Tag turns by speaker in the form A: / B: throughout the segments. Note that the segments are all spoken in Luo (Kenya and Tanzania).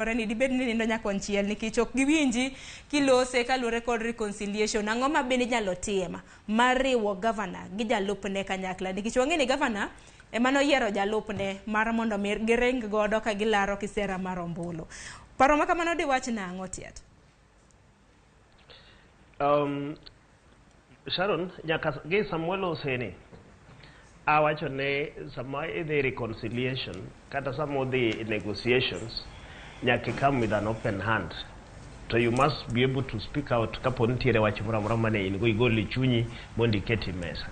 A: Ni dibed ni nindo nyakonchiel nikech ok giwinji kilose kalure kod reconciliation ang'o ma bende nyalo timo mar riwo governor gi jalupne kanyakla nikech wang'eni governor ema noyiero jalupne mar mondo giring godo ka gilaro kisera mar ombulu. Paro ma kamano diwach nang'o Otiato?
B: Sharon, nyaka gi Samuel Oseni awacho ne sama idhi reconciliation kata sama udhi negotiations nyaka come with an open hand. So you must be able to speak out kapo nitiere wach moro amora mane in go igol chunyi mondo iketi mesa.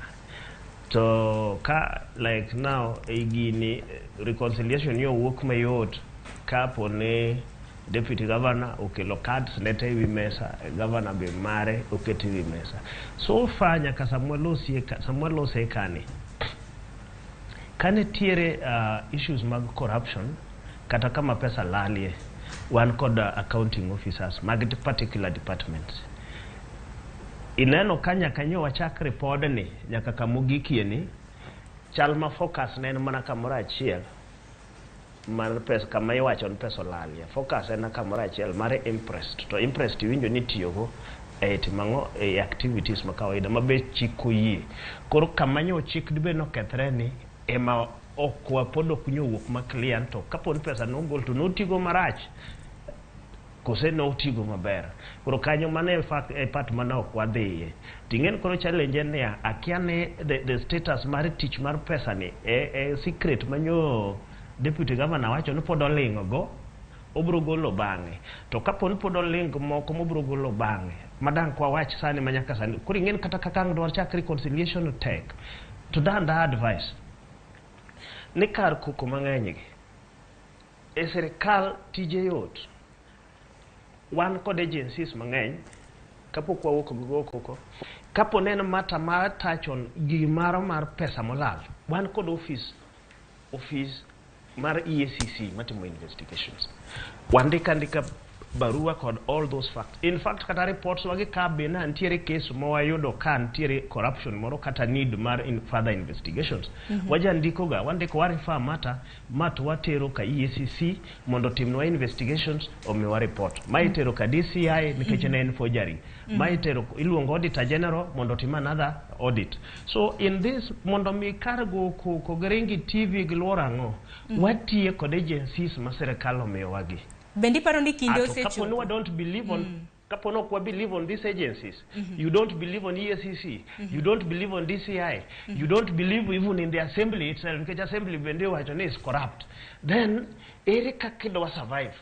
B: So ka like now gini reconciliation yo wuok mayot kapo ne deputy governor okelo cards nete wi mesa, governor be mare oketi wi mesa. So far nyaka Samuel Osekani kane tiere issues mag corruption kata kama pesa lalie wan kod accounting officers mag particular departments. Ineno kanya kanyo wachak report ni nyaka kamogikie ni chalma focus ne en mana kamoro achiel mar pesa kama iwacho ni pesa lalie. Focus en kamoro achiel mare impressed. To impressed winjo ni tiyogo timango activities ma kawaida mabe chiko yie. Koro kamanyo chik dibe no kethre ni ema okwa pod ok nyowuok ma client to kapon pesa nogol to notigo marach kose notigo maber. Koro kanyo mane part mana ok wadhiye. Tingen koro challenge ne akiane the status mar tich mar pesa ni secret manyo deputy governor wacho no pod olingo go obro golo bang'e. To kapon pod olingo moko mobro golo bang'e madang kwa wach sani manyaka sani. Koro ingen kata kakang dwar chak reconciliation tek to danda advice ni kar kuko mang'eny gi sirkal tije yot wan kod agencies mang'eny kapok wawuok go koko kapo neno mata mar tachon gimaro mar pesa molal wan kod office mar EACC matimo investigations wandika barua kod all those facts. In fact kata reports wagi kabe na ntiere case mwayudo kan ntiere corruption moro kata need mar further investigations. Wajandiko ga wandiko warifa mata watero ka EACC mondo timnwa investigations omiwa report. Maitero ka DCI nikech en forgery. Maitero iluongo auditor general mondo tim another audit. So in this mondo mi kargo ko geringi TV gilworango watie kod agencies ma sirkal omiyowagi.
A: Bendi paro ni kinde osechopo.
B: Kapono don't believe on kapono kwa believe on these agencies. You don't believe on EACC. You don't believe on DCI. You don't believe even in the assembly itself because assembly bende wacho is corrupt. Then erika kido wa survive.